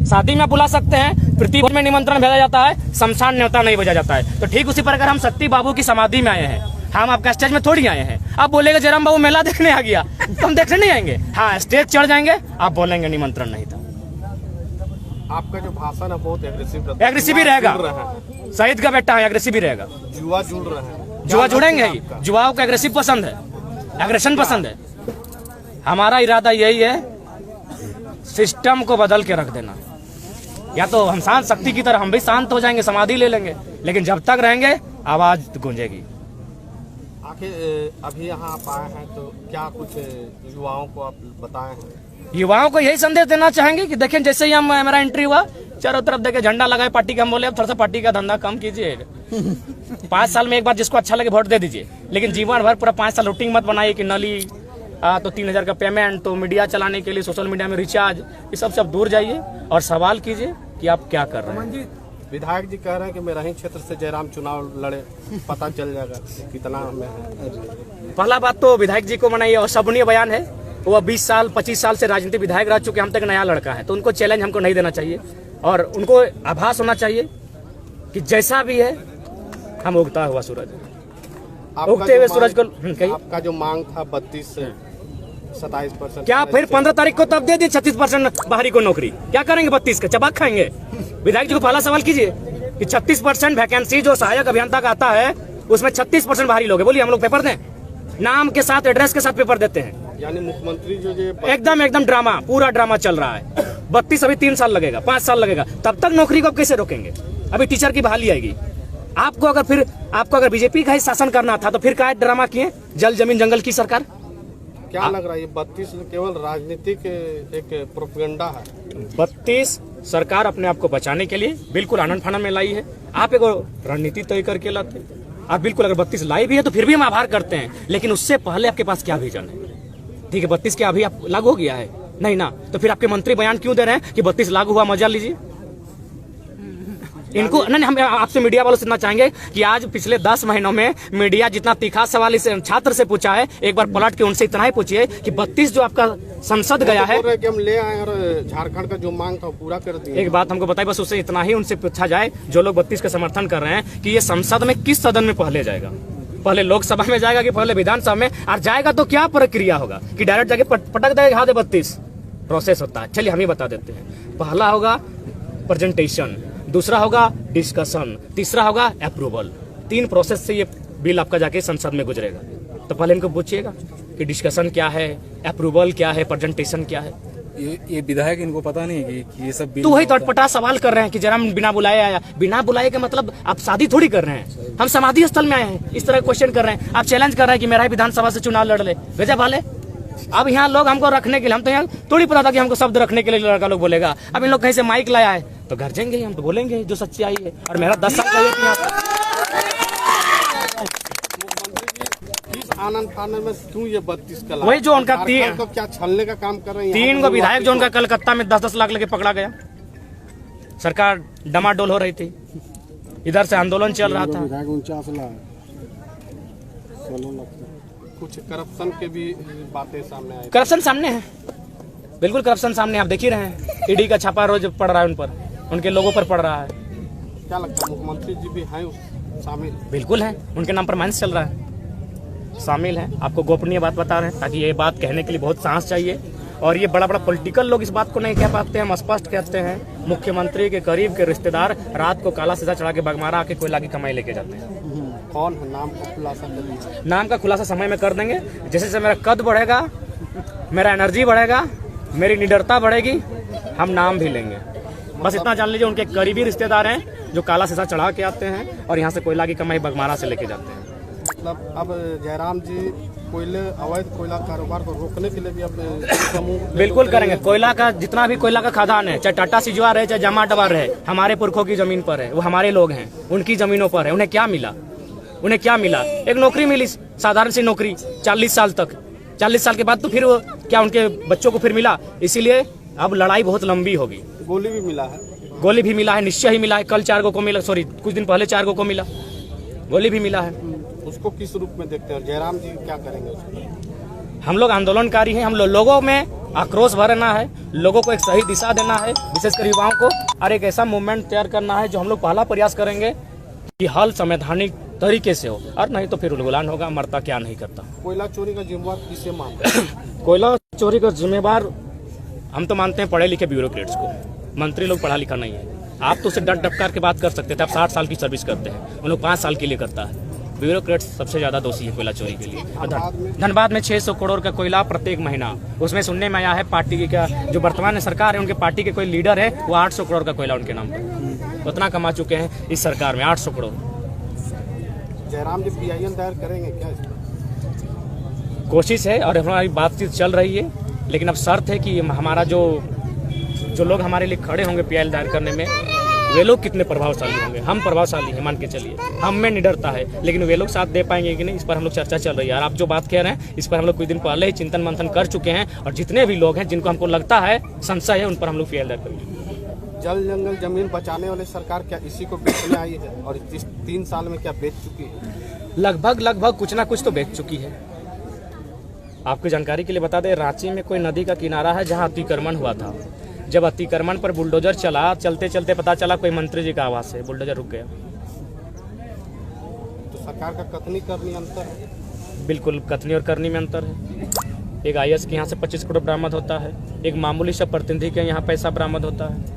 शादी में बुला सकते हैं, प्रतिभोज में निमंत्रण भेजा जाता है, शमशान न्योता नहीं भेजा जाता है। तो ठीक उसी प्रकार हम शक्ति बाबू की समाधि में आए हैं, हम आपका स्टेज में थोड़ी आए हैं। आप बोलेगा जयराम बाबू मेला देखने आ गया, तो हम देखने नहीं आएंगे। हाँ, स्टेज चढ़ जाएंगे, आप बोलेंगे निमंत्रण नहीं था। आपका जो भाषण है बहुत एग्रेसिव ही रहेगा। शहीद का बेटा है, एग्रेसिव ही रहेगा। जुआ जुड़ रहे हैं, जुआ जुड़ेंगे ही। जुआओं को एग्रेसिव पसंद है, एग्रेशन पसंद है। हमारा इरादा यही है, सिस्टम को बदल के रख देना। या तो हम शांत शक्ति की तरह हम भी शांत हो जाएंगे, समाधि ले लेंगे, लेकिन जब तक रहेंगे आवाज गूंजेगी। आखिर अभी यहाँ आप आए हैं तो क्या कुछ युवाओं को आप बताए हैं? युवाओं को यही संदेश देना चाहेंगे कि देखें, जैसे ही हमारा एंट्री हुआ, चारों तरफ देखे झंडा लगाए पार्टी का, हम बोले अब थोड़ा सा पार्टी का धंधा कम कीजिए। 5 साल में एक बार जिसको अच्छा लगे वोट दे दीजिए, लेकिन जीवन भर पूरा 5 साल रूटीन मत बनाइए कि नली तो 3000 का पेमेंट, तो मीडिया चलाने के लिए सोशल मीडिया में रिचार्ज, ये सब दूर जाइए और सवाल कीजिए कि आप क्या कर रहे हैं। विधायक जी कह रहे हैं कि मेरा ही क्षेत्र से जयराम चुनाव लड़े, पता चल जाएगा कितना हमें है। पहला बात तो विधायक जी को मनाइए, और सबनीय बयान है, वो 20 साल 25 साल से राजनीतिक विधायक रह चुके, हम तक नया लड़का है, तो उनको चैलेंज हमको नहीं देना चाहिए। और उनको आभास होना चाहिए कि जैसा भी है हम उगता हुआ सूरज, उगते हुए सूरज को। आपका जो मांग था 32 से 27%, क्या फिर 15 तारीख को तब दे दी 36% बाहरी को नौकरी? क्या करेंगे 32 का? चबाक खाएंगे? विधायक जी को पहला सवाल कीजिए कि 36% वैकेंसी जो सहायक अभियंता का आता है, उसमें 36% बाहरी लोग हैं। बोलिए हम लोग पेपर दें? नाम के साथ, एड्रेस के साथ पेपर देते हैं। यानी मुख्यमंत्री जो एकदम ड्रामा, पूरा ड्रामा चल रहा है। 32 अभी 3 साल लगेगा, 5 साल लगेगा, तब तक नौकरी को कैसे रोकेंगे? अभी टीचर की बहाली आएगी। आपको अगर बीजेपी का ही शासन करना था तो फिर क्या ड्रामा किए? जल जमीन जंगल की सरकार। क्या लग रहा है ये 32 केवल राजनीतिक एक प्रोपेगेंडा है? 32 सरकार अपने आप को बचाने के लिए बिल्कुल आनंद फानन में लाई है। आप एक रणनीति तय करके लाते, आप बिल्कुल अगर 32 लाई भी है तो फिर भी हम आभार करते हैं, लेकिन उससे पहले आपके पास क्या विजन है? ठीक है, 32 क्या अभी आप लागू हो गया है? नहीं ना, तो फिर आपके मंत्री बयान क्यों दे रहे हैं कि 32 लागू हुआ, मजा लीजिए। इनको नहीं, हम आपसे मीडिया वालों से इतना चाहेंगे कि आज पिछले 10 महीनों में मीडिया जितना तीखा सवाल इस छात्र से पूछा है, एक बार पलट के उनसे इतना ही पूछिए कि 32 जो आपका संसद गया है, कि हम ले आए और झारखंड का जो मांग था पूरा कर दिया। एक बात हमको बताइए, बस उससे इतना ही उनसे पूछा जाए, जो लोग 32 का समर्थन कर रहे हैं, कि ये संसद में किस सदन में पहले जाएगा? पहले लोकसभा में जाएगा कि पहले विधानसभा में? और जाएगा तो क्या प्रक्रिया होगा कि डायरेक्ट जाके पटक देगा, हाँ दे 32 प्रोसेस होता है? चलिए हम ही बता देते हैं। पहला होगा प्रेजेंटेशन, दूसरा होगा डिस्कशन, तीसरा होगा अप्रूवल। 3 प्रोसेस से ये बिल आपका जाके संसद में गुजरेगा। तो पहले इनको पूछिएगा कि डिस्कशन क्या है, अप्रूवल क्या है, प्रेजेंटेशन क्या है। ये विधायक इनको पता नहीं है कि ये सब बिल। तो वही तटपटा सवाल कर रहे हैं कि जरा बिना बुलाए आया। बिना बुलाए का मतलब आप शादी थोड़ी कर रहे हैं, हम समाधि स्थल में आए हैं, इस तरह क्वेश्चन कर रहे हैं। आप चैलेंज कर रहे हैं कि मेरा ही विधानसभा से चुनाव लड़ ले, भेजा भाले। अब यहाँ लोग हमको रखने के लिए, हम तो यहाँ थोड़ी पता था कि हमको शब्द रखने के लिए लड़का लोग बोलेगा। अब इन लोग कहीं से माइक लाया है तो घर जाएंगे, हम तो बोलेंगे जो सच्चाई है। और मेरा 10 साल का आनंद फानन में क्यों ये 32 का? वही जो उनका को क्या छलने का काम कर रहे हैं? 3 गो विधायक जो उनका कलकत्ता में 10-10 लाख लेके पकड़ा गया, सरकार डमाडोल हो रही थी, इधर से आंदोलन चल रहा था। 49 लाख, कुछ करप्शन के भी बातें सामने आई। करप्शन सामने है, बिल्कुल करप्शन सामने, आप देख ही रहे हैं। ईडी का छापा रोज पड़ रहा है उन पर, उनके लोगों पर पड़ रहा है। क्या लगता है मुख्यमंत्री जी भी हैं शामिल? बिल्कुल है, उनके नाम पर माइंस चल रहा है, शामिल है। आपको गोपनीय बात बता रहे हैं ताकि ये बात कहने के लिए बहुत साहस चाहिए। और ये बड़ा पॉलिटिकल लोग इस बात को नहीं कह पाते, हम स्पष्ट कहते हैं। मुख्यमंत्री के करीब के रिश्तेदार रात को काला शीशा चढ़ा के बगमारा आके कोयला की कमाई लेके जाते हैं। कौन है? नाम का खुलासा कर दीजिए। नाम का खुलासा समय में कर देंगे। जैसे जैसे मेरा कद बढ़ेगा, मेरा एनर्जी बढ़ेगा, मेरी निडरता बढ़ेगी, हम नाम भी लेंगे। बस इतना जान लीजिए, उनके करीबी रिश्तेदार हैं जो काला शीशा चढ़ा के आते हैं और यहाँ से कोयला की कमाई बगमारा से लेके जाते हैं। मतलब अब जयराम जी अवैध कोयला कारोबार को रोकने के लिए भी अब बिल्कुल करेंगे। कोयला का जितना भी कोयला का खदान है, चाहे टाटा सिजवा रहे चाहे जमा डबा रहे, हमारे पुरखों की जमीन पर है, वो हमारे लोग हैं, उनकी जमीनों पर है। उन्हें क्या मिला? उन्हें क्या मिला? एक नौकरी मिली, साधारण सी नौकरी 40 साल तक। 40 साल के बाद तो फिर वो क्या उनके बच्चों को फिर मिला? इसीलिए अब लड़ाई बहुत लंबी होगी। गोली भी मिला है? गोली भी मिला है, निश्चय ही मिला है। कल 4 को मिला, सॉरी कुछ दिन पहले 4 को मिला, गोली भी मिला है। उसको किस रूप में देखते हैं? जयराम जी क्या करेंगे उसको? हम लोग आंदोलनकारी हैं, हम लोगों में आक्रोश भरना है, लोगों को एक सही दिशा देना है, विशेषकर युवाओं को, और एक ऐसा मूवमेंट तैयार करना है जो हम लोग पहला प्रयास करेंगे कि हल संवैधानिक तरीके से हो, और नहीं तो फिर उलगुलान होगा, मरता क्या नहीं करता। कोयला चोरी का जिम्मेवार किसे मानते हैं? कोयला चोरी का जिम्मेवार हम तो मानते हैं पढ़े लिखे ब्यूरोक्रेट्स को। मंत्री लोग पढ़ा लिखा नहीं है। आप तो उसे डट डपकार के बात कर सकते थे, आप 60 साल की सर्विस करते हैं, उन लोग 5 साल के लिए करता है। ब्यूरोक्रेट्स सबसे ज्यादा दोषी है कोयला चोरी के लिए। धनबाद में 600 करोड़ का कोयला प्रत्येक महीना, उसमें सुनने में आया है पार्टी की क्या जो वर्तमान सरकार है उनके पार्टी के कोई लीडर है वो 800 करोड़ का कोयला उनके नाम पर उतना कमा चुके हैं इस सरकार में, 800 करोड़। जयराम जी PIL दायर करेंगे क्या इस पर? कोशिश है और हमारी बातचीत चल रही है, लेकिन अब शर्त है कि हमारा जो लोग हमारे लिए खड़े होंगे PIL दायर करने में, वे लोग कितने प्रभावशाली होंगे। हम प्रभावशाली हैं, मान के चलिए, हम में निडरता है, लेकिन वे लोग साथ दे पाएंगे कि नहीं, इस पर हम लोग चर्चा चल रही है। और आप जो बात कह रहे हैं इस पर हम लोग कुछ दिन पहले ही चिंतन मंथन कर चुके हैं, और जितने भी लोग हैं जिनको हमको लगता है संशय है, उन पर हम लोग PIL दायर करेंगे। जल जंगल जमीन बचाने वाली सरकार क्या इसी को बेचने आई है, और इस 3 साल में क्या बेच चुकी है? लगभग कुछ ना कुछ तो बेच चुकी है। आपकी जानकारी के लिए बता दें, रांची में कोई नदी का किनारा है जहां अतिक्रमण हुआ था। जब अतिक्रमण पर बुलडोजर चला, चलते चलते पता चला कोई मंत्री जी का आवाज है, बुलडोजर रुक गया। तो सरकार का कथनी करनी अंतर है? बिल्कुल, कथनी और करनी में अंतर है। एक IAS के यहाँ से 25 करोड़ बरामद होता है, एक मामूली सा प्रतिनिधि के यहाँ पैसा बरामद होता है।